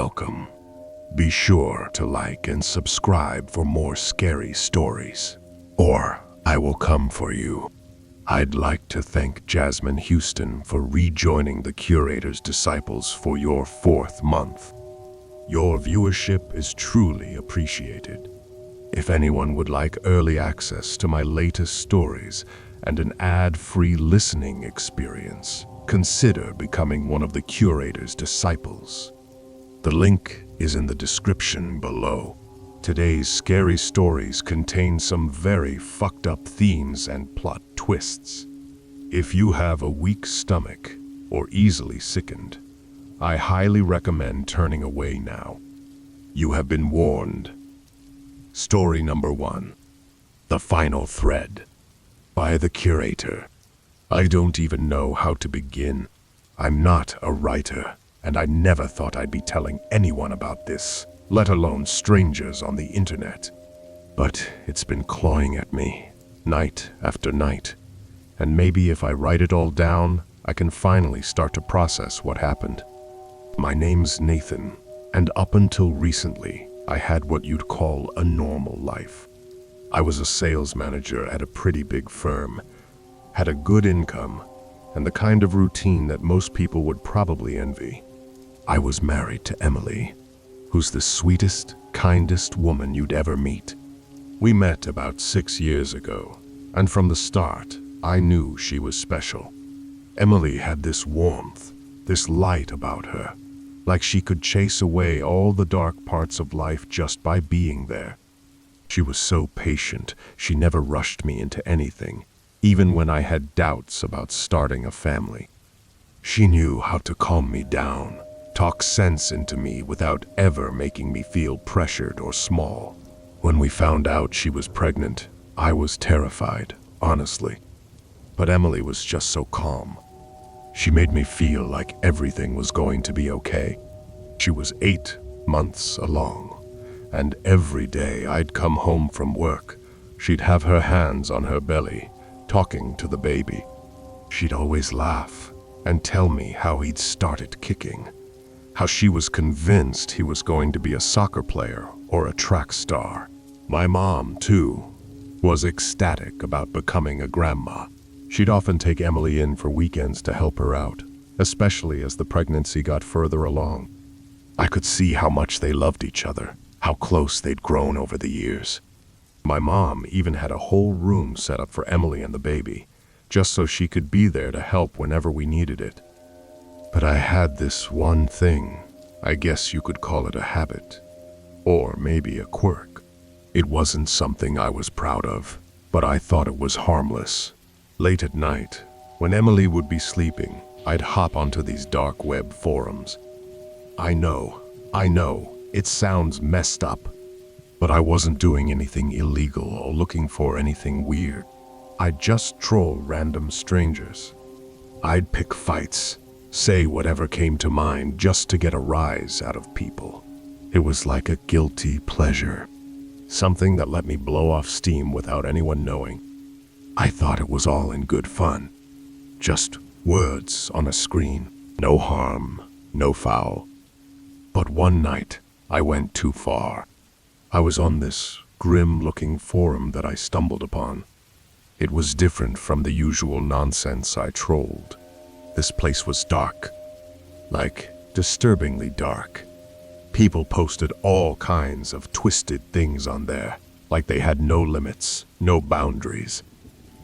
Welcome. Be sure to like and subscribe for more scary stories, or I will come for you. I'd like to thank Jasmine Houston for rejoining the Curator's Disciples for your 4th month. Your viewership is truly appreciated. If anyone would like early access to my latest stories and an ad-free listening experience, consider becoming one of the Curator's Disciples. The link is in the description below. Today's scary stories contain some very fucked up themes and plot twists. If you have a weak stomach or easily sickened, I highly recommend turning away now. You have been warned. Story number 1. The Final Thread by the Curator. I don't even know how to begin. I'm not a writer, and I never thought I'd be telling anyone about this, let alone strangers on the internet. But it's been clawing at me, night after night. And maybe if I write it all down, I can finally start to process what happened. My name's Nathan, and up until recently, I had what you'd call a normal life. I was a sales manager at a pretty big firm, had a good income, and the kind of routine that most people would probably envy. I was married to Emily, who's the sweetest, kindest woman you'd ever meet. We met about 6 years ago, and from the start, I knew she was special. Emily had this warmth, this light about her, like she could chase away all the dark parts of life just by being there. She was so patient, she never rushed me into anything, even when I had doubts about starting a family. She knew how to calm me down, talk sense into me without ever making me feel pressured or small. When we found out she was pregnant, I was terrified, honestly. But Emily was just so calm. She made me feel like everything was going to be okay. She was 8 months along, and every day I'd come home from work, she'd have her hands on her belly, talking to the baby. She'd always laugh and tell me how he'd started kicking, how she was convinced he was going to be a soccer player or a track star. My mom, too, was ecstatic about becoming a grandma. She'd often take Emily in for weekends to help her out, especially as the pregnancy got further along. I could see how much they loved each other, how close they'd grown over the years. My mom even had a whole room set up for Emily and the baby, just so she could be there to help whenever we needed it. But I had this one thing, I guess you could call it a habit, or maybe a quirk. It wasn't something I was proud of, but I thought it was harmless. Late at night, when Emily would be sleeping, I'd hop onto these dark web forums. I know, it sounds messed up, but I wasn't doing anything illegal or looking for anything weird. I'd just troll random strangers. I'd pick fights, say whatever came to mind just to get a rise out of people. It was like a guilty pleasure, something that let me blow off steam without anyone knowing. I thought it was all in good fun. Just words on a screen. No harm, no foul. But one night, I went too far. I was on this grim-looking forum that I stumbled upon. It was different from the usual nonsense I trolled. This place was dark, like disturbingly dark. People posted all kinds of twisted things on there, like they had no limits, no boundaries.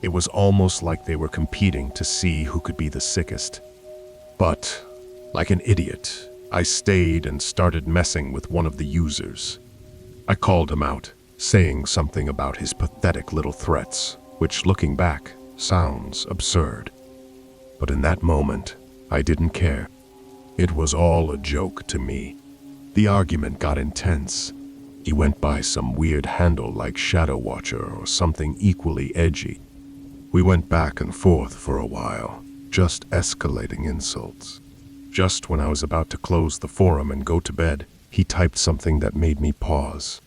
It was almost like they were competing to see who could be the sickest. But, like an idiot, I stayed and started messing with one of the users. I called him out, saying something about his pathetic little threats, which, looking back, sounds absurd. But in that moment, I didn't care. It was all a joke to me. The argument got intense. He went by some weird handle like Shadow Watcher or something equally edgy. We went back and forth for a while, just escalating insults. Just when I was about to close the forum and go to bed, he typed something that made me pause.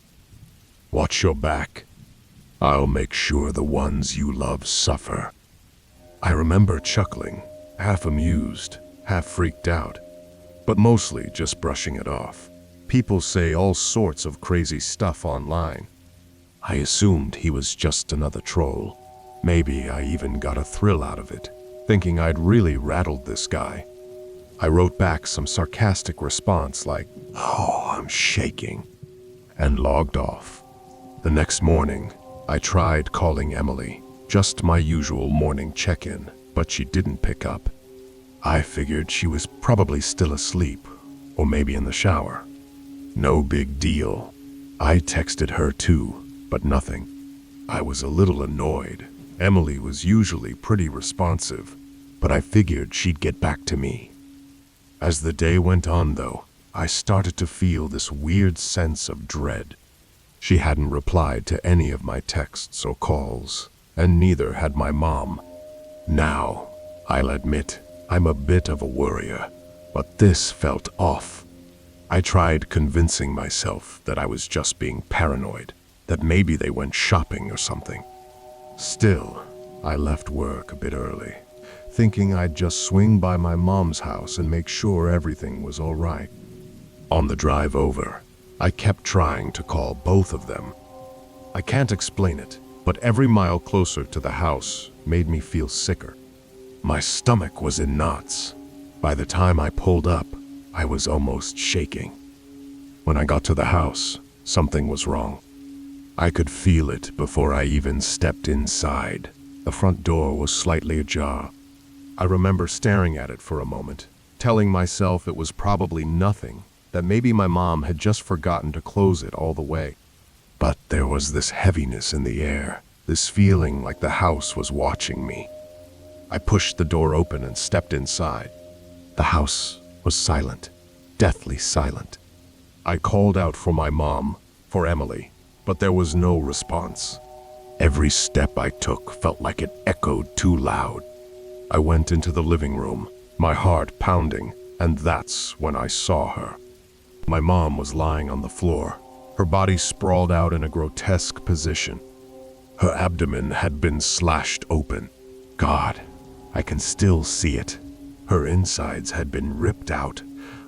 "Watch your back. I'll make sure the ones you love suffer." I remember chuckling, half amused, half freaked out, but mostly just brushing it off. People say all sorts of crazy stuff online. I assumed he was just another troll. Maybe I even got a thrill out of it, thinking I'd really rattled this guy. I wrote back some sarcastic response like, "Oh, I'm shaking," and logged off. The next morning, I tried calling Emily, just my usual morning check-in, but she didn't pick up. I figured she was probably still asleep, or maybe in the shower. No big deal. I texted her too, but nothing. I was a little annoyed. Emily was usually pretty responsive, but I figured she'd get back to me. As the day went on, though, I started to feel this weird sense of dread. She hadn't replied to any of my texts or calls, and neither had my mom. Now, I'll admit, I'm a bit of a worrier, but this felt off. I tried convincing myself that I was just being paranoid, that maybe they went shopping or something. Still, I left work a bit early, thinking I'd just swing by my mom's house and make sure everything was all right. On the drive over, I kept trying to call both of them. I can't explain it, but every mile closer to the house made me feel sicker. My stomach was in knots. By the time I pulled up, I was almost shaking. When I got to the house, something was wrong. I could feel it before I even stepped inside. The front door was slightly ajar. I remember staring at it for a moment, telling myself it was probably nothing, that maybe my mom had just forgotten to close it all the way. But there was this heaviness in the air, this feeling like the house was watching me. I pushed the door open and stepped inside. The house was silent, deathly silent. I called out for my mom, for Emily, but there was no response. Every step I took felt like it echoed too loud. I went into the living room, my heart pounding, and that's when I saw her. My mom was lying on the floor, her body sprawled out in a grotesque position. Her abdomen had been slashed open. God, I can still see it. Her insides had been ripped out,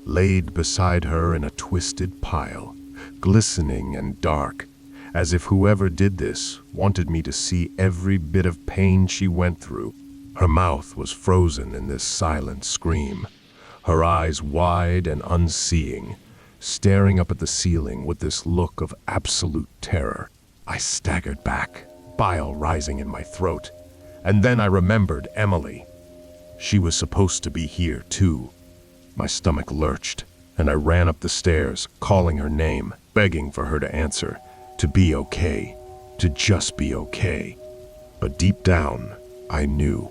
laid beside her in a twisted pile, glistening and dark, as if whoever did this wanted me to see every bit of pain she went through. Her mouth was frozen in this silent scream, her eyes wide and unseeing, staring up at the ceiling with this look of absolute terror. I staggered back, bile rising in my throat, and then I remembered Emily. She was supposed to be here too. My stomach lurched, and I ran up the stairs, calling her name, begging for her to answer, to be okay, to just be okay. But deep down, I knew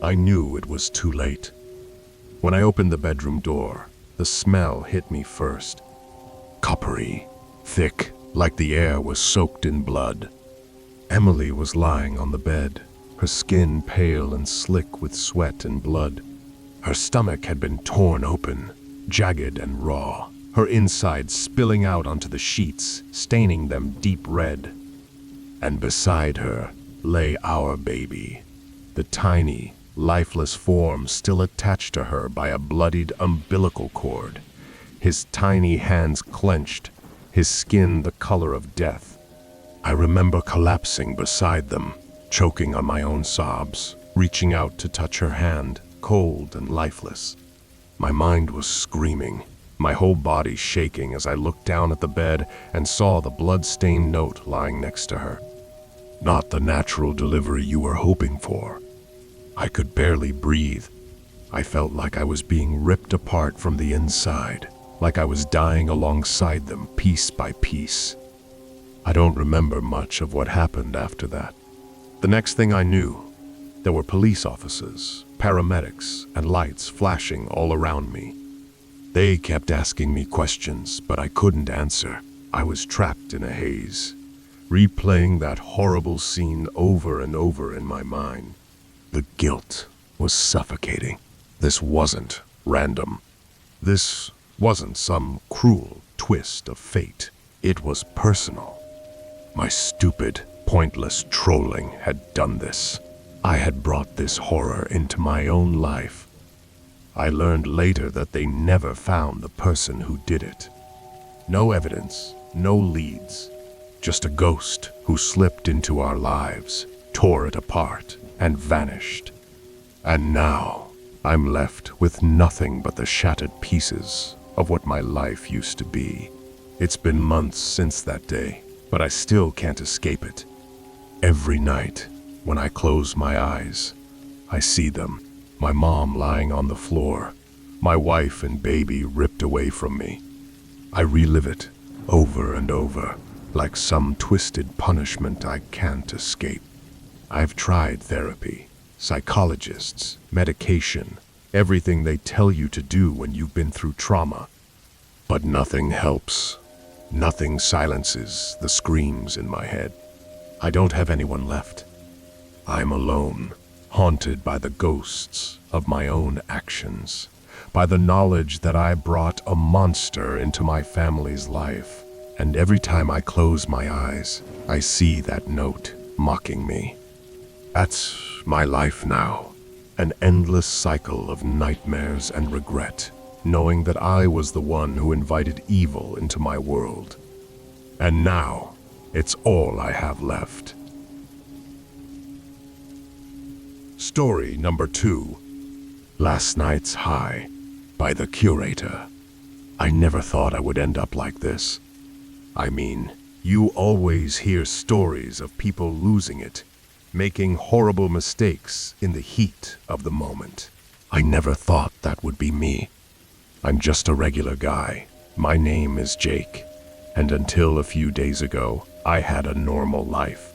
it was too late. When I opened the bedroom door, the smell hit me first. Coppery, thick, like the air was soaked in blood. Emily was lying on the bed, her skin pale and slick with sweat and blood. Her stomach had been torn open, jagged and raw, her insides spilling out onto the sheets, staining them deep red. And beside her lay our baby, the tiny, lifeless form still attached to her by a bloodied umbilical cord, his tiny hands clenched, his skin the color of death. I remember collapsing beside them, choking on my own sobs, reaching out to touch her hand, cold and lifeless. My mind was screaming, my whole body shaking as I looked down at the bed and saw the blood-stained note lying next to her. Not the natural delivery you were hoping for. I could barely breathe. I felt like I was being ripped apart from the inside, like I was dying alongside them piece by piece. I don't remember much of what happened after that. The next thing I knew, there were police officers, paramedics, and lights flashing all around me. They kept asking me questions, but I couldn't answer. I was trapped in a haze, replaying that horrible scene over and over in my mind. The guilt was suffocating. This wasn't random. This wasn't some cruel twist of fate. It was personal. My stupid, pointless trolling had done this. I had brought this horror into my own life. I learned later that they never found the person who did it. No evidence, no leads. Just a ghost who slipped into our lives, tore it apart, and vanished. And now, I'm left with nothing but the shattered pieces of what my life used to be. It's been months since that day, but I still can't escape it. Every night, when I close my eyes, I see them. My mom lying on the floor, my wife and baby ripped away from me. I relive it over and over, like some twisted punishment I can't escape. I've tried therapy, psychologists, medication, everything they tell you to do when you've been through trauma. But nothing helps. Nothing silences the screams in my head. I don't have anyone left. I'm alone, haunted by the ghosts of my own actions, by the knowledge that I brought a monster into my family's life. And every time I close my eyes, I see that note mocking me. That's my life now, an endless cycle of nightmares and regret, knowing that I was the one who invited evil into my world. And now, it's all I have left. Story number 2. Last Night's High by the Curator. I never thought I would end up like this. I mean, you always hear stories of people losing it, making horrible mistakes in the heat of the moment. I never thought that would be me. I'm just a regular guy. My name is Jake, and until a few days ago, I had a normal life.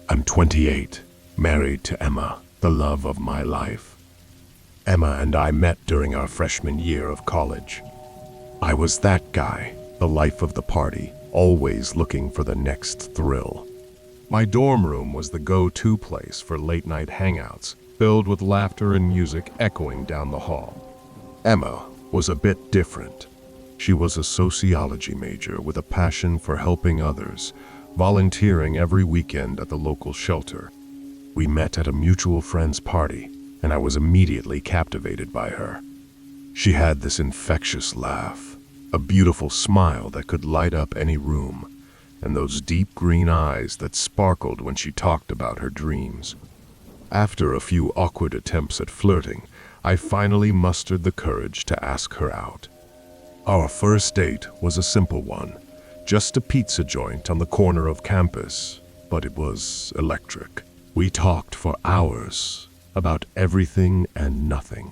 I'm 28, married to Emma, the love of my life. Emma and I met during our freshman year of college. I was that guy, the life of the party, always looking for the next thrill. My dorm room was the go-to place for late-night hangouts, filled with laughter and music echoing down the hall. Emma was a bit different. She was a sociology major with a passion for helping others, volunteering every weekend at the local shelter. We met at a mutual friend's party, and I was immediately captivated by her. She had this infectious laugh, a beautiful smile that could light up any room, and those deep green eyes that sparkled when she talked about her dreams. After a few awkward attempts at flirting, I finally mustered the courage to ask her out. Our first date was a simple one, just a pizza joint on the corner of campus, but it was electric. We talked for hours about everything and nothing.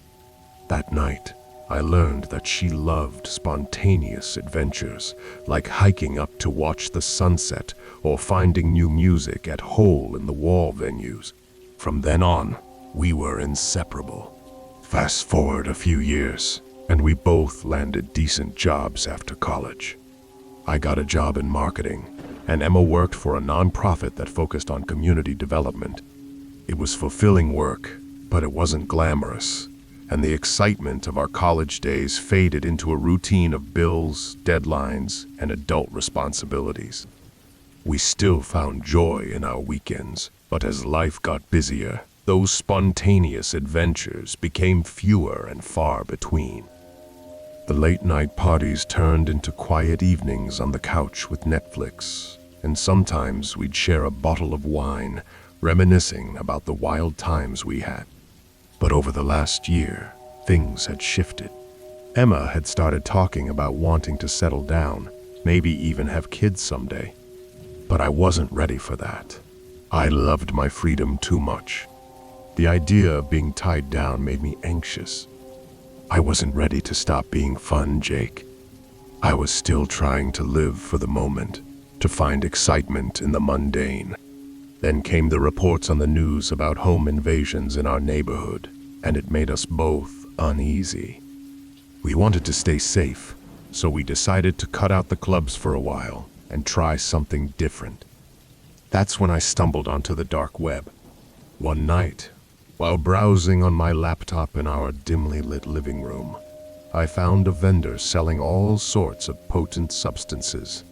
That night, I learned that she loved spontaneous adventures, like hiking up to watch the sunset or finding new music at hole-in-the-wall venues. From then on, we were inseparable. Fast forward a few years, and we both landed decent jobs after college. I got a job in marketing, and Emma worked for a nonprofit that focused on community development. It was fulfilling work, but it wasn't glamorous, and the excitement of our college days faded into a routine of bills, deadlines, and adult responsibilities. We still found joy in our weekends, but as life got busier, those spontaneous adventures became fewer and far between. The late-night parties turned into quiet evenings on the couch with Netflix, and sometimes we'd share a bottle of wine, reminiscing about the wild times we had. But over the last year, things had shifted. Emma had started talking about wanting to settle down, maybe even have kids someday. But I wasn't ready for that. I loved my freedom too much. The idea of being tied down made me anxious. I wasn't ready to stop being fun, Jake. I was still trying to live for the moment, to find excitement in the mundane. Then came the reports on the news about home invasions in our neighborhood, and it made us both uneasy. We wanted to stay safe, so we decided to cut out the clubs for a while and try something different. That's when I stumbled onto the dark web. One night, while browsing on my laptop in our dimly lit living room, I found a vendor selling all sorts of potent substances,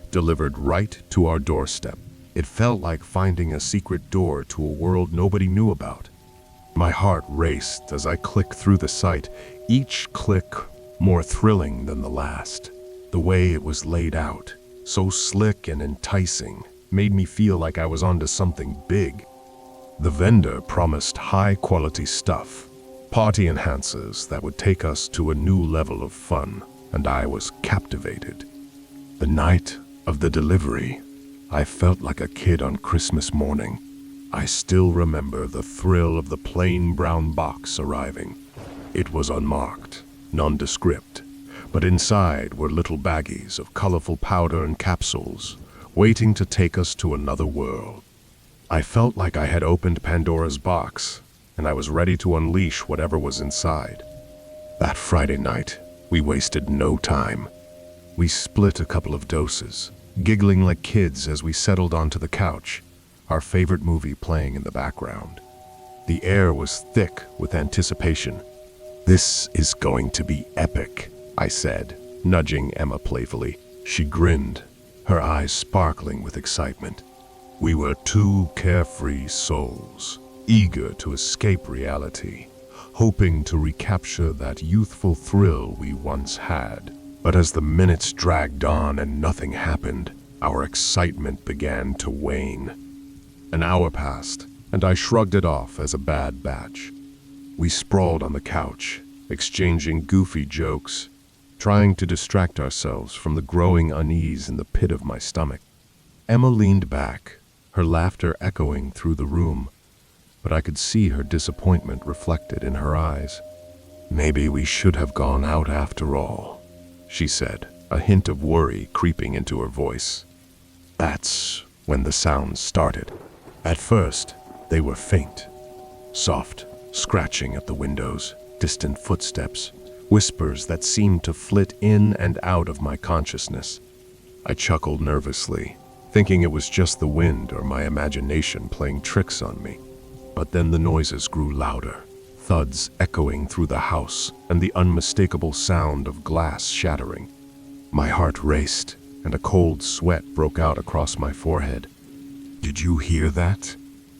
delivered right to our doorstep. It felt like finding a secret door to a world nobody knew about. My heart raced as I clicked through the site, each click more thrilling than the last. The way it was laid out, so slick and enticing, made me feel like I was onto something big. The vendor promised high-quality stuff, party enhancers that would take us to a new level of fun, and I was captivated. The night of the delivery, I felt like a kid on Christmas morning. I still remember the thrill of the plain brown box arriving. It was unmarked, nondescript, but inside were little baggies of colorful powder and capsules, waiting to take us to another world. I felt like I had opened Pandora's box, and I was ready to unleash whatever was inside. That Friday night, we wasted no time. We split a couple of doses, giggling like kids as we settled onto the couch, our favorite movie playing in the background. The air was thick with anticipation. "This is going to be epic," I said, nudging Emma playfully. She grinned, her eyes sparkling with excitement. We were two carefree souls, eager to escape reality, hoping to recapture that youthful thrill we once had. But as the minutes dragged on and nothing happened, our excitement began to wane. An hour passed, and I shrugged it off as a bad batch. We sprawled on the couch, exchanging goofy jokes, trying to distract ourselves from the growing unease in the pit of my stomach. Emma leaned back, her laughter echoing through the room, but I could see her disappointment reflected in her eyes. "Maybe we should have gone out after all," she said, a hint of worry creeping into her voice. That's when the sounds started. At first, they were faint, soft, scratching at the windows, distant footsteps, whispers that seemed to flit in and out of my consciousness. I chuckled nervously, thinking it was just the wind or my imagination playing tricks on me. But then the noises grew louder, thuds echoing through the house, and the unmistakable sound of glass shattering. My heart raced, and a cold sweat broke out across my forehead. "Did you hear that?"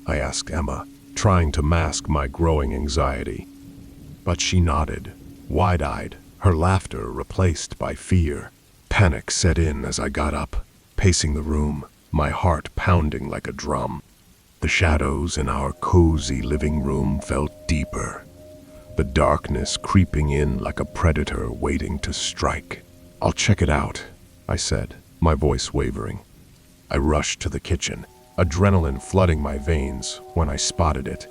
I asked Emma, trying to mask my growing anxiety. But she nodded, wide-eyed, her laughter replaced by fear. Panic set in as I got up, pacing the room, my heart pounding like a drum. The shadows in our cozy living room felt deeper, the darkness creeping in like a predator waiting to strike. "I'll check it out," I said, my voice wavering. I rushed to the kitchen, adrenaline flooding my veins when I spotted it.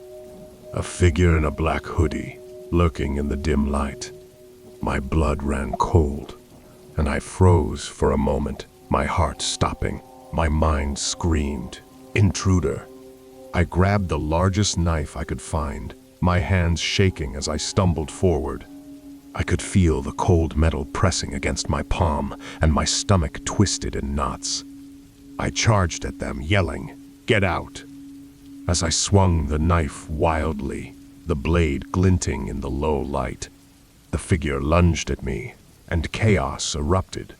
A figure in a black hoodie, lurking in the dim light. My blood ran cold, and I froze for a moment, my heart stopping. My mind screamed, "Intruder!" I grabbed the largest knife I could find, my hands shaking as I stumbled forward. I could feel the cold metal pressing against my palm, and my stomach twisted in knots. I charged at them, yelling, "Get out!" As I swung the knife wildly, the blade glinting in the low light, the figure lunged at me, and chaos erupted.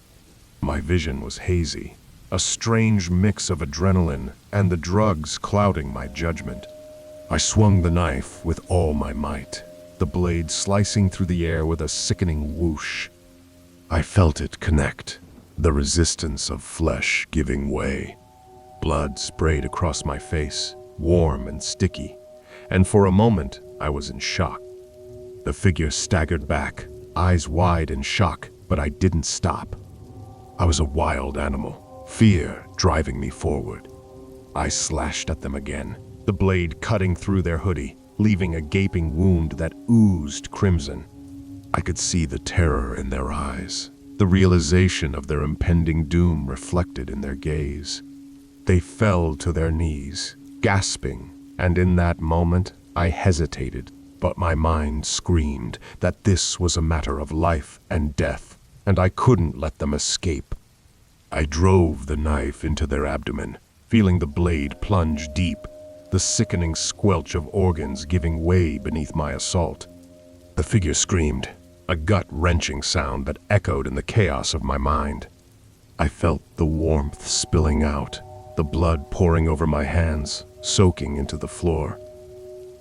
My vision was hazy, a strange mix of adrenaline and the drugs clouding my judgment. I swung the knife with all my might, the blade slicing through the air with a sickening whoosh. I felt it connect, the resistance of flesh giving way. Blood sprayed across my face, warm and sticky, and for a moment I was in shock. The figure staggered back, eyes wide in shock, but I didn't stop. I was a wild animal, fear driving me forward. I slashed at them again, the blade cutting through their hoodie, leaving a gaping wound that oozed crimson. I could see the terror in their eyes, the realization of their impending doom reflected in their gaze. They fell to their knees, gasping, and in that moment I hesitated, but my mind screamed that this was a matter of life and death, and I couldn't let them escape. I drove the knife into their abdomen, feeling the blade plunge deep, the sickening squelch of organs giving way beneath my assault. The figure screamed, a gut-wrenching sound that echoed in the chaos of my mind. I felt the warmth spilling out, the blood pouring over my hands, soaking into the floor.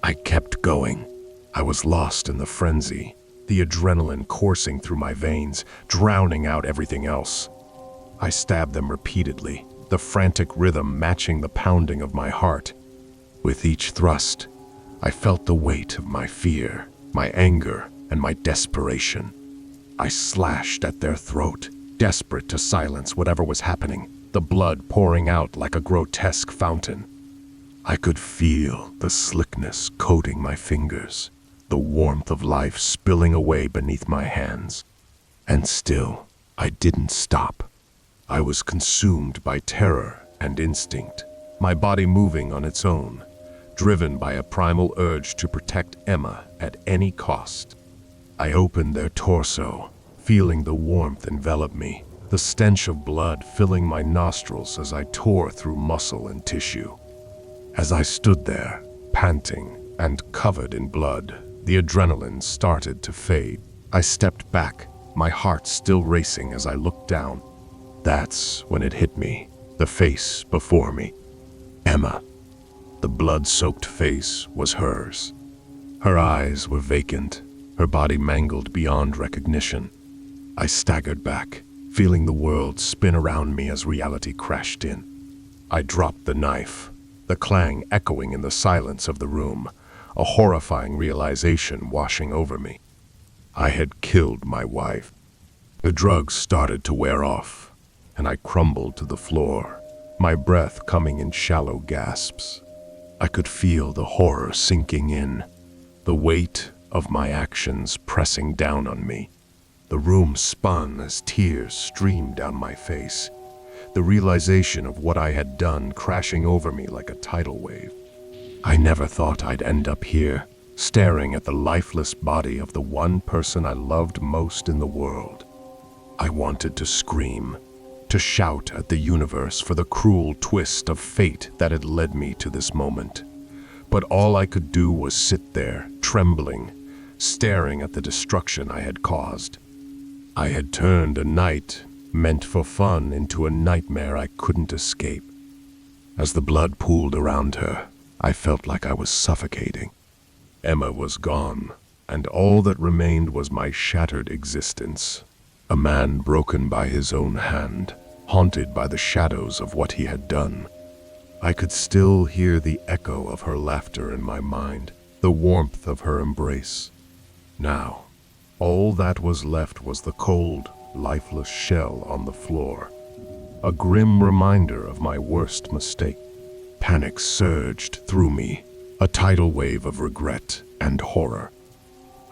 I kept going. I was lost in the frenzy, the adrenaline coursing through my veins, drowning out everything else. I stabbed them repeatedly, the frantic rhythm matching the pounding of my heart. With each thrust, I felt the weight of my fear, my anger, and my desperation. I slashed at their throat, desperate to silence whatever was happening, the blood pouring out like a grotesque fountain. I could feel the slickness coating my fingers, the warmth of life spilling away beneath my hands. And still, I didn't stop. I was consumed by terror and instinct, my body moving on its own, driven by a primal urge to protect Emma at any cost. I opened their torso, feeling the warmth envelop me, the stench of blood filling my nostrils as I tore through muscle and tissue. As I stood there, panting and covered in blood, the adrenaline started to fade. I stepped back, my heart still racing as I looked down. That's when it hit me, the face before me. Emma. The blood-soaked face was hers. Her eyes were vacant, her body mangled beyond recognition. I staggered back, feeling the world spin around me as reality crashed in. I dropped the knife, the clang echoing in the silence of the room, a horrifying realization washing over me. I had killed my wife. The drugs started to wear off, and I crumbled to the floor, my breath coming in shallow gasps. I could feel the horror sinking in, the weight of my actions pressing down on me. The room spun as tears streamed down my face, the realization of what I had done crashing over me like a tidal wave. I never thought I'd end up here, staring at the lifeless body of the one person I loved most in the world. I wanted to scream, to shout at the universe for the cruel twist of fate that had led me to this moment. But all I could do was sit there, trembling, staring at the destruction I had caused. I had turned a night meant for fun into a nightmare I couldn't escape. As the blood pooled around her, I felt like I was suffocating. Emma was gone, and all that remained was my shattered existence. A man broken by his own hand, haunted by the shadows of what he had done. I could still hear the echo of her laughter in my mind, the warmth of her embrace. Now, all that was left was the cold, lifeless shell on the floor, a grim reminder of my worst mistake. Panic surged through me, a tidal wave of regret and horror.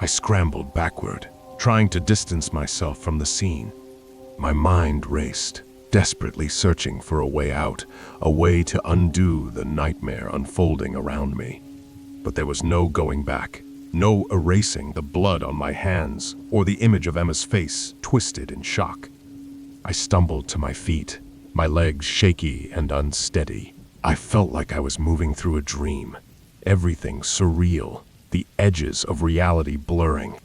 I scrambled backward, trying to distance myself from the scene. My mind raced, desperately searching for a way out, a way to undo the nightmare unfolding around me. But there was no going back, no erasing the blood on my hands or the image of Emma's face twisted in shock. I stumbled to my feet, my legs shaky and unsteady. I felt like I was moving through a dream, everything surreal, the edges of reality blurring.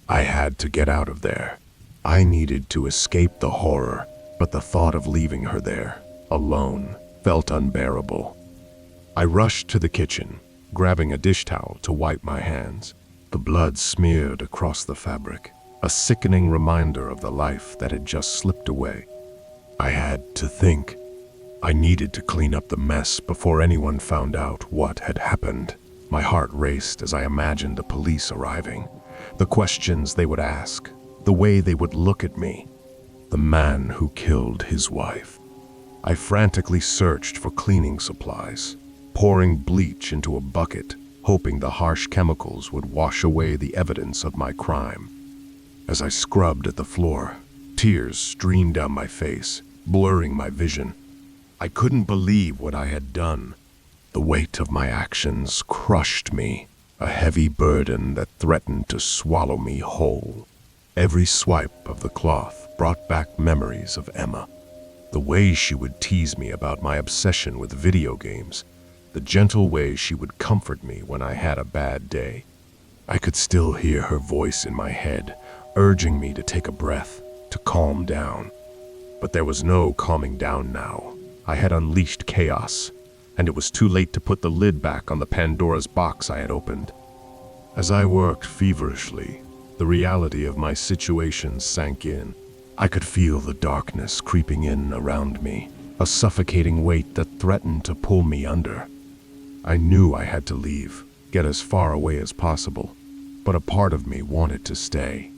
I had to get out of there. I needed to escape the horror, but the thought of leaving her there, alone, felt unbearable. I rushed to the kitchen, grabbing a dish towel to wipe my hands. The blood smeared across the fabric, a sickening reminder of the life that had just slipped away. I had to think. I needed to clean up the mess before anyone found out what had happened. My heart raced as I imagined the police arriving, the questions they would ask, the way they would look at me. The man who killed his wife. I frantically searched for cleaning supplies, pouring bleach into a bucket, hoping the harsh chemicals would wash away the evidence of my crime. As I scrubbed at the floor, tears streamed down my face, blurring my vision. I couldn't believe what I had done. The weight of my actions crushed me, a heavy burden that threatened to swallow me whole. Every swipe of the cloth brought back memories of Emma. The way she would tease me about my obsession with video games, the gentle way she would comfort me when I had a bad day. I could still hear her voice in my head, urging me to take a breath, to calm down. But there was no calming down now. I had unleashed chaos, and it was too late to put the lid back on the Pandora's box I had opened. As I worked feverishly, The reality of my situation sank in. I could feel the darkness creeping in around me, a suffocating weight that threatened to pull me under. I knew I had to leave, get as far away as possible, but a part of me wanted to stay.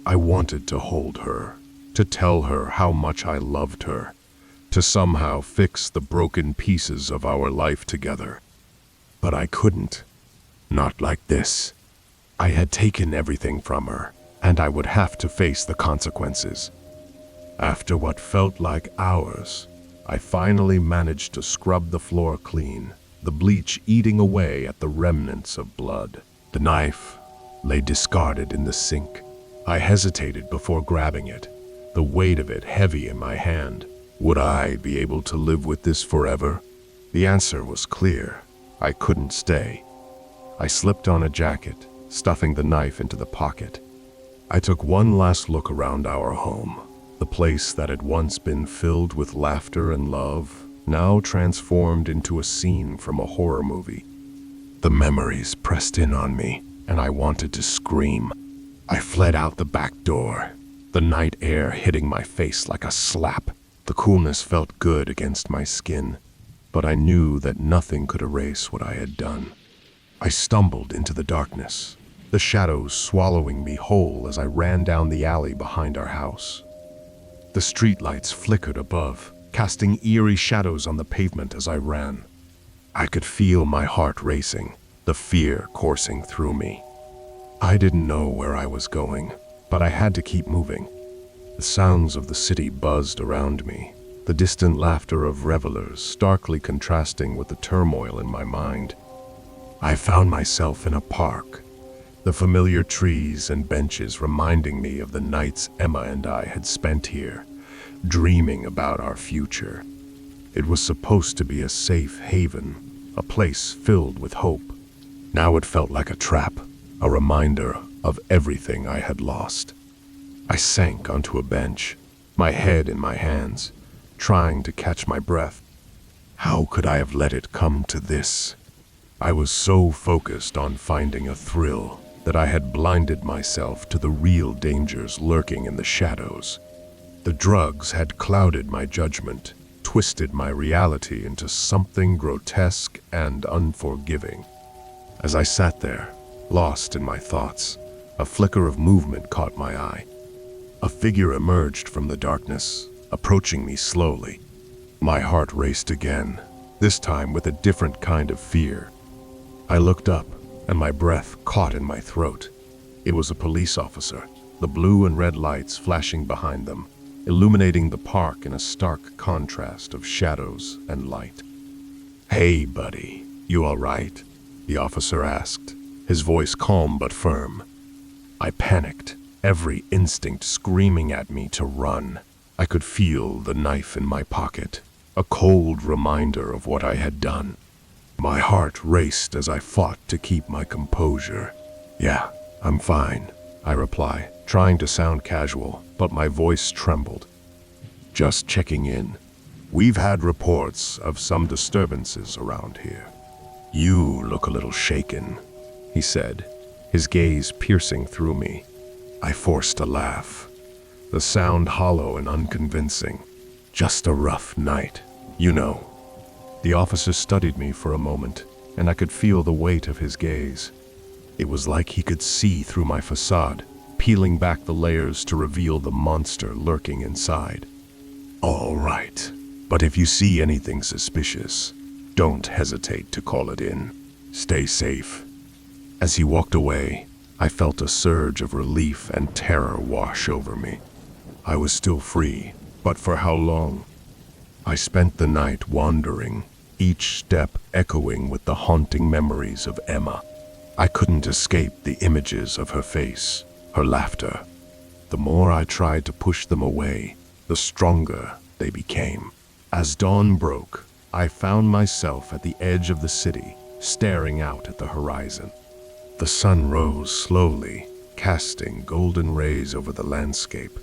I wanted to hold her, to tell her how much I loved her, to somehow fix the broken pieces of our life together. But I couldn't. Not like this. I had taken everything from her, and I would have to face the consequences. After what felt like hours, I finally managed to scrub the floor clean, the bleach eating away at the remnants of blood. The knife lay discarded in the sink. I hesitated before grabbing it, the weight of it heavy in my hand. Would I be able to live with this forever? The answer was clear. I couldn't stay. I slipped on a jacket, stuffing the knife into the pocket. I took one last look around our home, the place that had once been filled with laughter and love, now transformed into a scene from a horror movie. The memories pressed in on me, and I wanted to scream. I fled out the back door, the night air hitting my face like a slap. The coolness felt good against my skin, but I knew that nothing could erase what I had done. I stumbled into the darkness, the shadows swallowing me whole as I ran down the alley behind our house. The streetlights flickered above, casting eerie shadows on the pavement as I ran. I could feel my heart racing, the fear coursing through me. I didn't know where I was going, but I had to keep moving. The sounds of the city buzzed around me, the distant laughter of revelers starkly contrasting with the turmoil in my mind. I found myself in a park, the familiar trees and benches reminding me of the nights Emma and I had spent here, dreaming about our future. It was supposed to be a safe haven, a place filled with hope. Now it felt like a trap, a reminder of everything I had lost. I sank onto a bench, my head in my hands, trying to catch my breath. How could I have let it come to this? I was so focused on finding a thrill that I had blinded myself to the real dangers lurking in the shadows. The drugs had clouded my judgment, twisted my reality into something grotesque and unforgiving. As I sat there, lost in my thoughts, a flicker of movement caught my eye. A figure emerged from the darkness, approaching me slowly. My heart raced again, this time with a different kind of fear. I looked up, and my breath caught in my throat. It was a police officer, the blue and red lights flashing behind them, illuminating the park in a stark contrast of shadows and light. "Hey, buddy, you all right?" the officer asked, his voice calm but firm. I panicked, every instinct screaming at me to run. I could feel the knife in my pocket, a cold reminder of what I had done. My heart raced as I fought to keep my composure. "Yeah, I'm fine," I reply, trying to sound casual, but my voice trembled. "Just checking in. We've had reports of some disturbances around here." "You look a little shaken," he said, his gaze piercing through me. I forced a laugh, the sound hollow and unconvincing. "Just a rough night, you know." The officer studied me for a moment, and I could feel the weight of his gaze. It was like he could see through my facade, peeling back the layers to reveal the monster lurking inside. "All right, but if you see anything suspicious, don't hesitate to call it in. Stay safe." As he walked away, I felt a surge of relief and terror wash over me. I was still free, but for how long? I spent the night wandering, each step echoing with the haunting memories of Emma. I couldn't escape the images of her face, her laughter. The more I tried to push them away, the stronger they became. As dawn broke, I found myself at the edge of the city, staring out at the horizon. The sun rose slowly, casting golden rays over the landscape,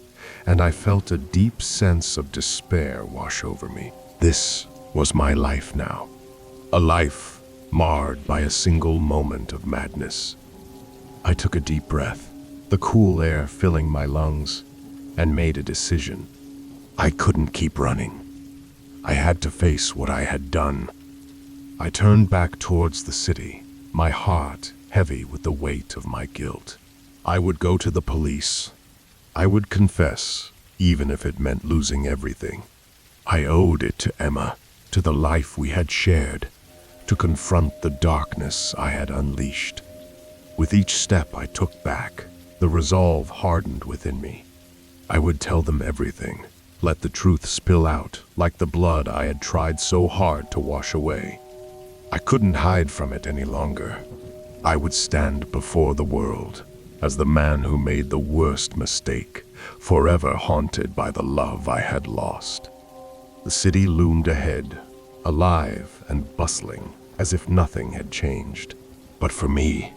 and I felt a deep sense of despair wash over me. This was my life now, a life marred by a single moment of madness. I took a deep breath, the cool air filling my lungs, and made a decision. I couldn't keep running. I had to face what I had done. I turned back towards the city, my heart heavy with the weight of my guilt. I would go to the police. I would confess, even if it meant losing everything. I owed it to Emma, to the life we had shared, to confront the darkness I had unleashed. With each step I took back, the resolve hardened within me. I would tell them everything, let the truth spill out like the blood I had tried so hard to wash away. I couldn't hide from it any longer. I would stand before the world as the man who made the worst mistake, forever haunted by the love I had lost. The city loomed ahead, alive and bustling, as if nothing had changed. But for me,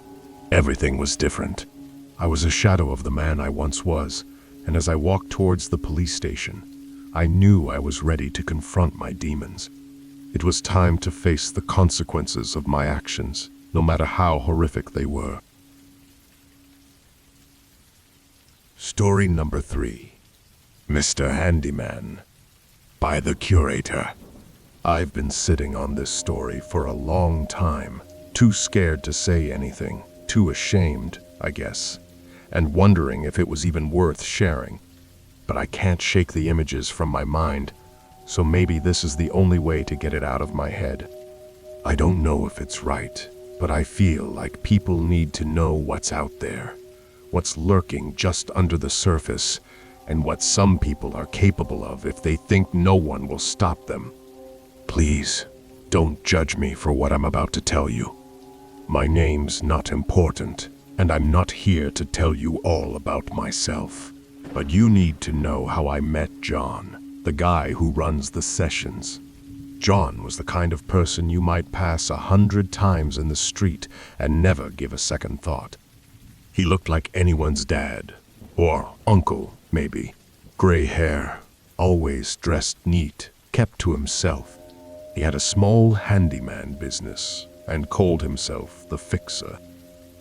everything was different. I was a shadow of the man I once was, and as I walked towards the police station, I knew I was ready to confront my demons. It was time to face the consequences of my actions, no matter how horrific they were. Story number 3. Mr. Handyman, by the Curator. I've been sitting on this story for a long time, too scared to say anything, too ashamed, I guess, and wondering if it was even worth sharing. But I can't shake the images from my mind, so maybe this is the only way to get it out of my head. I don't know if it's right, but I feel like people need to know what's out there, what's lurking just under the surface, and what some people are capable of if they think no one will stop them. Please, don't judge me for what I'm about to tell you. My name's not important, and I'm not here to tell you all about myself. But you need to know how I met John, the guy who runs the sessions. John was the kind of person you might pass 100 times in the street and never give a second thought. He looked like anyone's dad, or uncle, maybe. Gray hair, always dressed neat, kept to himself. He had a small handyman business and called himself the Fixer.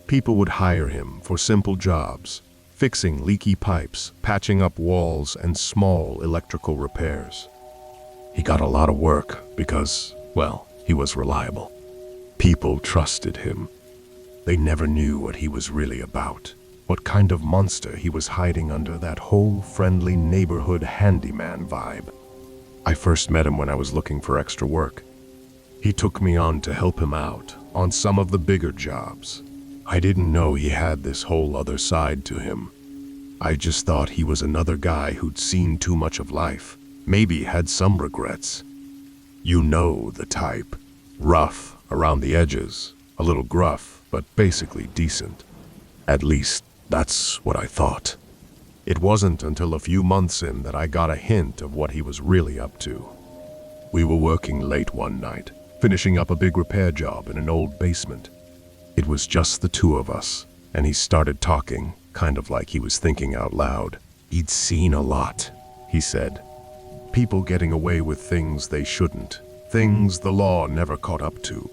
People would hire him for simple jobs, fixing leaky pipes, patching up walls, and small electrical repairs. He got a lot of work because, well, he was reliable. People trusted him. They never knew what he was really about, what kind of monster he was hiding under that whole friendly neighborhood handyman vibe. I first met him when I was looking for extra work. He took me on to help him out on some of the bigger jobs. I didn't know he had this whole other side to him. I just thought he was another guy who'd seen too much of life, maybe had some regrets. You know the type. Rough around the edges, a little gruff, but basically decent. At least, that's what I thought. It wasn't until a few months in that I got a hint of what he was really up to. We were working late one night, finishing up a big repair job in an old basement. It was just the two of us, and he started talking, kind of like he was thinking out loud. He'd seen a lot, he said. People getting away with things they shouldn't, things the law never caught up to.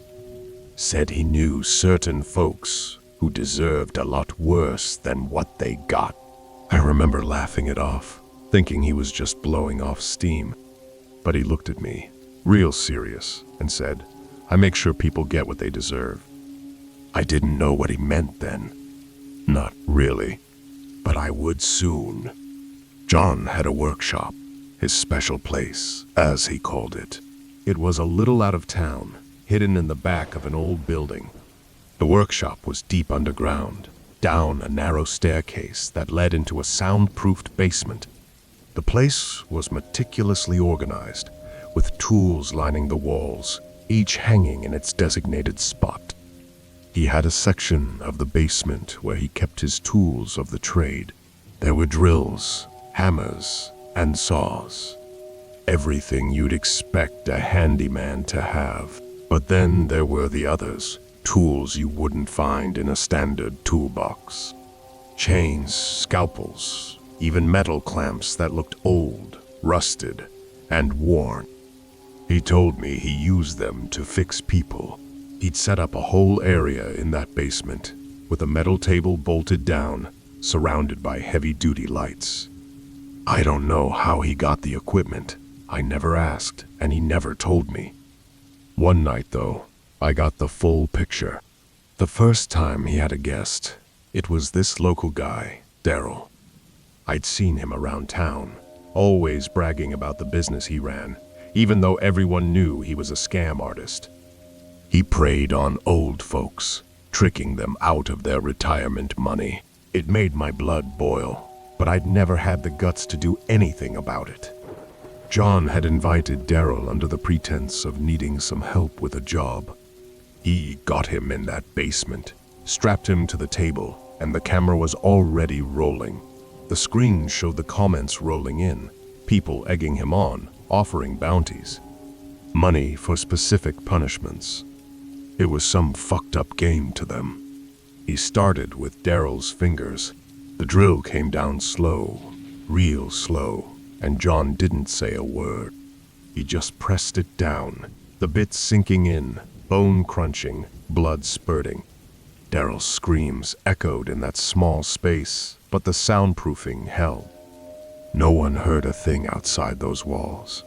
Said he knew certain folks who deserved a lot worse than what they got. I remember laughing it off, thinking he was just blowing off steam. But he looked at me, real serious, and said, "I make sure people get what they deserve." I didn't know what he meant then. Not really, but I would soon. John had a workshop, his special place, as he called it. It was a little out of town, hidden in the back of an old building. The workshop was deep underground, down a narrow staircase that led into a soundproofed basement. The place was meticulously organized, with tools lining the walls, each hanging in its designated spot. He had a section of the basement where he kept his tools of the trade. There were drills, hammers, and saws. Everything you'd expect a handyman to have. But then there were the others, tools you wouldn't find in a standard toolbox. Chains, scalpels, even metal clamps that looked old, rusted, and worn. He told me he used them to fix people. He'd set up a whole area in that basement, with a metal table bolted down, surrounded by heavy-duty lights. I don't know how he got the equipment. I never asked, and he never told me. One night, though, I got the full picture. The first time he had a guest, it was this local guy, Daryl. I'd seen him around town, always bragging about the business he ran, even though everyone knew he was a scam artist. He preyed on old folks, tricking them out of their retirement money. It made my blood boil, but I'd never had the guts to do anything about it. John had invited Daryl under the pretense of needing some help with a job. He got him in that basement, strapped him to the table, and the camera was already rolling. The screen showed the comments rolling in, people egging him on, offering bounties. Money for specific punishments. It was some fucked up game to them. He started with Daryl's fingers. The drill came down slow, real slow, and John didn't say a word. He just pressed it down, the bits sinking in, bone crunching, blood spurting. Daryl's screams echoed in that small space, but the soundproofing held. No one heard a thing outside those walls.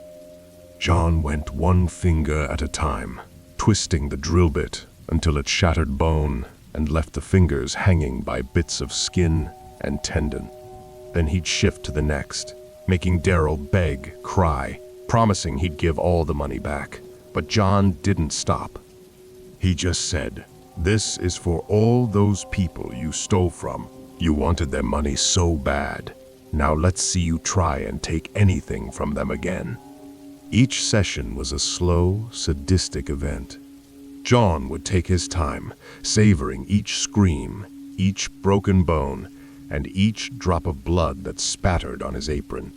John went one finger at a time, twisting the drill bit until it shattered bone and left the fingers hanging by bits of skin and tendon. Then he'd shift to the next, making Daryl beg, cry, promising he'd give all the money back. But John didn't stop. He just said, "This is for all those people you stole from. You wanted their money so bad. Now let's see you try and take anything from them again." Each session was a slow, sadistic event. John would take his time, savoring each scream, each broken bone, and each drop of blood that spattered on his apron.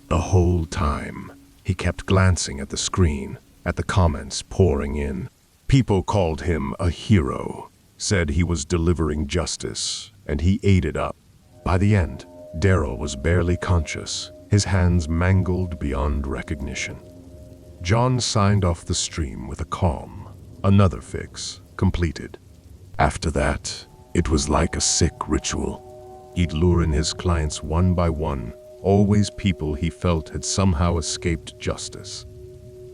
The whole time, he kept glancing at the screen, at the comments pouring in. People called him a hero, said he was delivering justice, and he ate it up. By the end, Daryl was barely conscious, his hands mangled beyond recognition. John signed off the stream with a calm, another fix, completed. After that, it was like a sick ritual. He'd lure in his clients one by one, always people he felt had somehow escaped justice.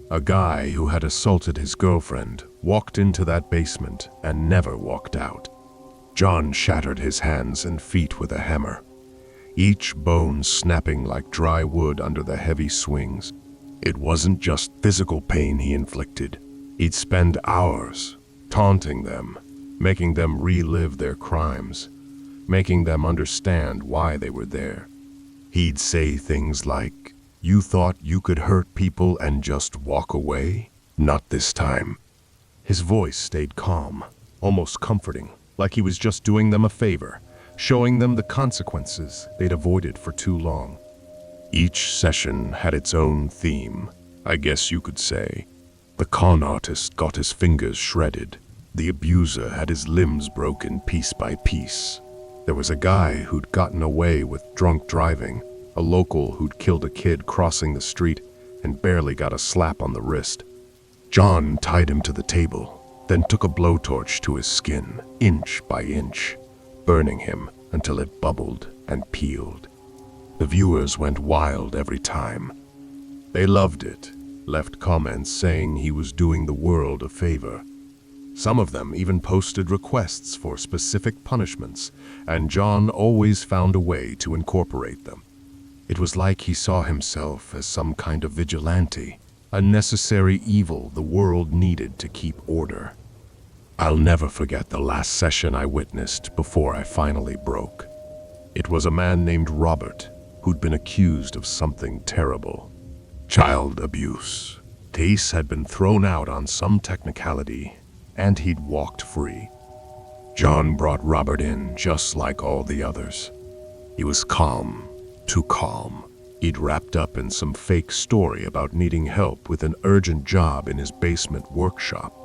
A guy who had assaulted his girlfriend walked into that basement and never walked out. John shattered his hands and feet with a hammer, each bone snapping like dry wood under the heavy swings. It wasn't just physical pain he inflicted. He'd spend hours taunting them, making them relive their crimes, making them understand why they were there. He'd say things like, "You thought you could hurt people and just walk away? Not this time." His voice stayed calm, almost comforting, like he was just doing them a favor, showing them the consequences they'd avoided for too long. Each session had its own theme, I guess you could say. The con artist got his fingers shredded. The abuser had his limbs broken piece by piece. There was a guy who'd gotten away with drunk driving, a local who'd killed a kid crossing the street and barely got a slap on the wrist. John tied him to the table, then took a blowtorch to his skin, inch by inch, burning him until it bubbled and peeled. The viewers went wild every time. They loved it, left comments saying he was doing the world a favor. Some of them even posted requests for specific punishments, and John always found a way to incorporate them. It was like he saw himself as some kind of vigilante, a necessary evil the world needed to keep order. I'll never forget the last session I witnessed before I finally broke. It was a man named Robert who'd been accused of something terrible. Child abuse. Case had been thrown out on some technicality, and he'd walked free. John brought Robert in just like all the others. He was calm, too calm. He'd wrapped up in some fake story about needing help with an urgent job in his basement workshop.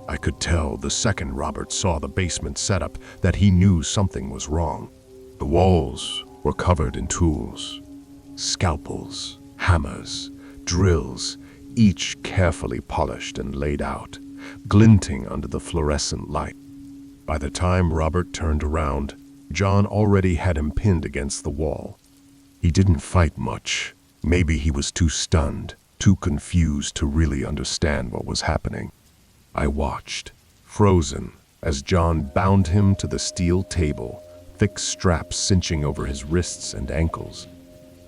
I could tell the second Robert saw the basement setup that he knew something was wrong. The walls were covered in tools. Scalpels, hammers, drills, each carefully polished and laid out, glinting under the fluorescent light. By the time Robert turned around, John already had him pinned against the wall. He didn't fight much. Maybe he was too stunned, too confused to really understand what was happening. I watched, frozen, as John bound him to the steel table, thick straps cinching over his wrists and ankles.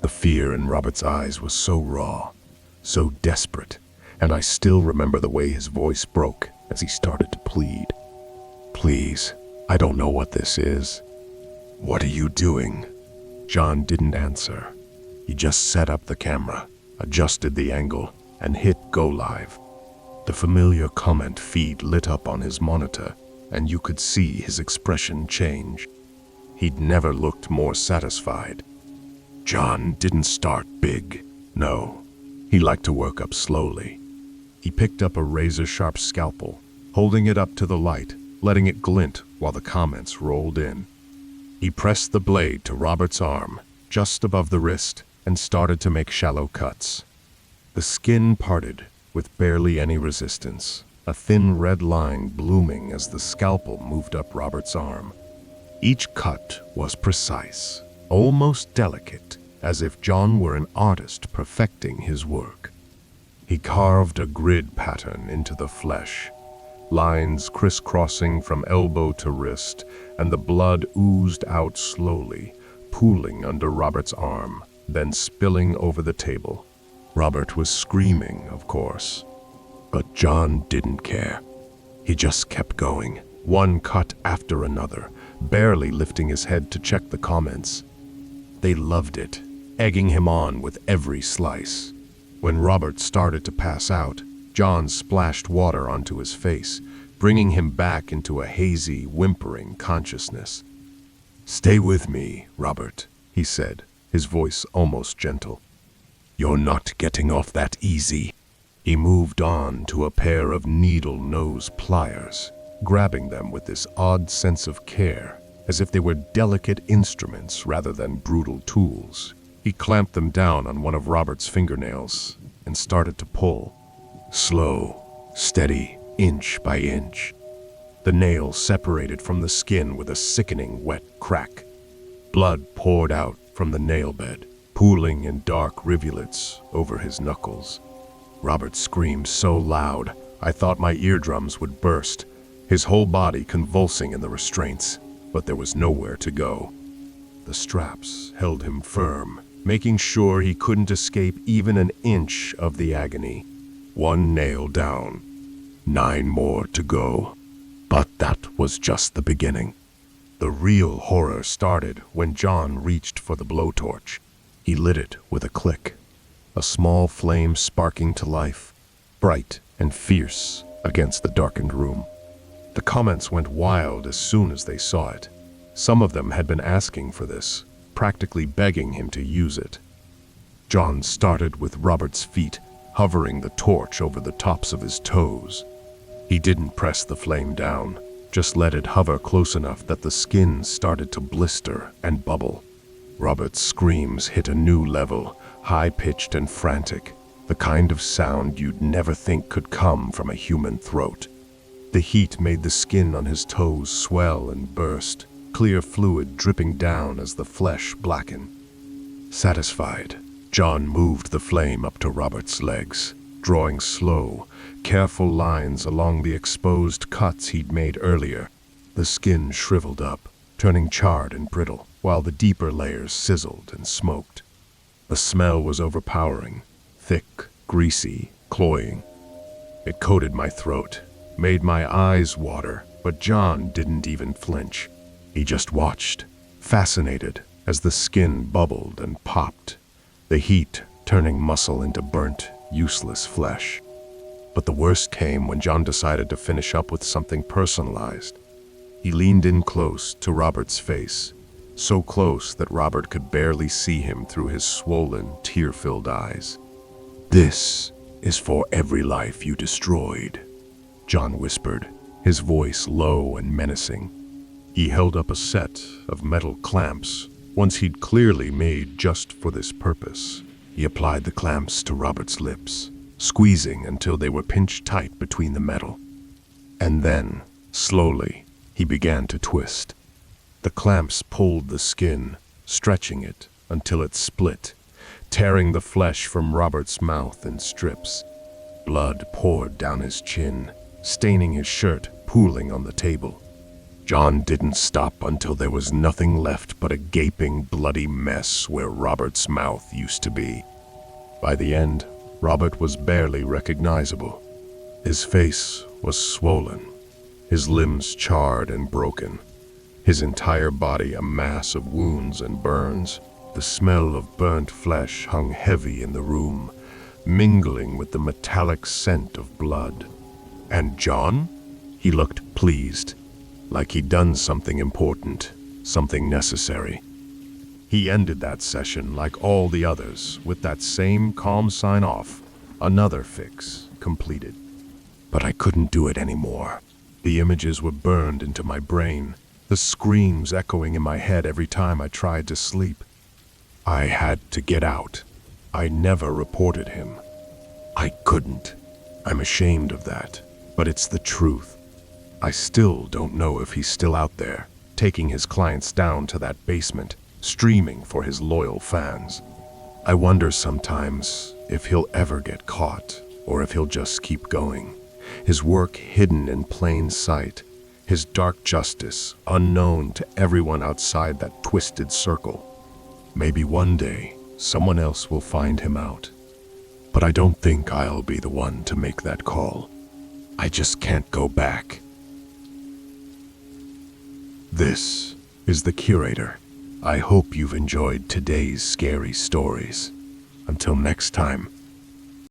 The fear in Robert's eyes was so raw, so desperate, and I still remember the way his voice broke as he started to plead. "Please, I don't know what this is." "What are you doing?" John didn't answer. He just set up the camera, adjusted the angle, and hit go live. The familiar comment feed lit up on his monitor, and you could see his expression change. He'd never looked more satisfied. John didn't start big. No, he liked to work up slowly. He picked up a razor-sharp scalpel, holding it up to the light, letting it glint while the comments rolled in. He pressed the blade to Robert's arm, just above the wrist, and started to make shallow cuts. The skin parted with barely any resistance, a thin red line blooming as the scalpel moved up Robert's arm. Each cut was precise, almost delicate, as if John were an artist perfecting his work. He carved a grid pattern into the flesh, lines crisscrossing from elbow to wrist, and the blood oozed out slowly, pooling under Robert's arm, then spilling over the table. Robert was screaming, of course, but John didn't care. He just kept going, one cut after another, barely lifting his head to check the comments. They loved it, egging him on with every slice. When Robert started to pass out, John splashed water onto his face, bringing him back into a hazy, whimpering consciousness. "Stay with me, Robert," he said, his voice almost gentle. "You're not getting off that easy." He moved on to a pair of needle-nose pliers, grabbing them with this odd sense of care, as if they were delicate instruments rather than brutal tools. He clamped them down on one of Robert's fingernails and started to pull. Slow, steady, inch by inch. The nail separated from the skin with a sickening wet crack. Blood poured out from the nail bed, pooling in dark rivulets over his knuckles. Robert screamed so loud, I thought my eardrums would burst, his whole body convulsing in the restraints, but there was nowhere to go. The straps held him firm, making sure he couldn't escape even an inch of the agony. One nail down, 9 more to go. But that was just the beginning. The real horror started when John reached for the blowtorch. He lit it with a click, a small flame sparking to life, bright and fierce against the darkened room. The comments went wild as soon as they saw it. Some of them had been asking for this, practically begging him to use it. John started with Robert's feet, hovering the torch over the tops of his toes. He didn't press the flame down, just let it hover close enough that the skin started to blister and bubble. Robert's screams hit a new level, high-pitched and frantic, the kind of sound you'd never think could come from a human throat. The heat made the skin on his toes swell and burst, clear fluid dripping down as the flesh blackened. Satisfied, John moved the flame up to Robert's legs, drawing slow, careful lines along the exposed cuts he'd made earlier. The skin shriveled up, turning charred and brittle, while the deeper layers sizzled and smoked. The smell was overpowering, thick, greasy, cloying. It coated my throat, made my eyes water, but John didn't even flinch. He just watched, fascinated, as the skin bubbled and popped, the heat turning muscle into burnt, useless flesh. But the worst came when John decided to finish up with something personalized. He leaned in close to Robert's face, so close that Robert could barely see him through his swollen, tear-filled eyes. "This is for every life you destroyed," John whispered, his voice low and menacing. He held up a set of metal clamps, ones he'd clearly made just for this purpose. He applied the clamps to Robert's lips, squeezing until they were pinched tight between the metal. And then, slowly, he began to twist. The clamps pulled the skin, stretching it until it split, tearing the flesh from Robert's mouth in strips. Blood poured down his chin, staining his shirt, pooling on the table. John didn't stop until there was nothing left but a gaping, bloody mess where Robert's mouth used to be. By the end, Robert was barely recognizable. His face was swollen, his limbs charred and broken, his entire body a mass of wounds and burns. The smell of burnt flesh hung heavy in the room, mingling with the metallic scent of blood. And John? He looked pleased, like he'd done something important, something necessary. He ended that session like all the others, with that same calm sign-off, another fix completed. But I couldn't do it anymore. The images were burned into my brain, the screams echoing in my head every time I tried to sleep. I had to get out. I never reported him. I couldn't. I'm ashamed of that, but it's the truth. I still don't know if he's still out there, taking his clients down to that basement, streaming for his loyal fans. I wonder sometimes if he'll ever get caught, or if he'll just keep going. His work hidden in plain sight, his dark justice unknown to everyone outside that twisted circle. Maybe one day, someone else will find him out. But I don't think I'll be the one to make that call. I just can't go back. This is The Curator. I hope you've enjoyed today's scary stories. Until next time,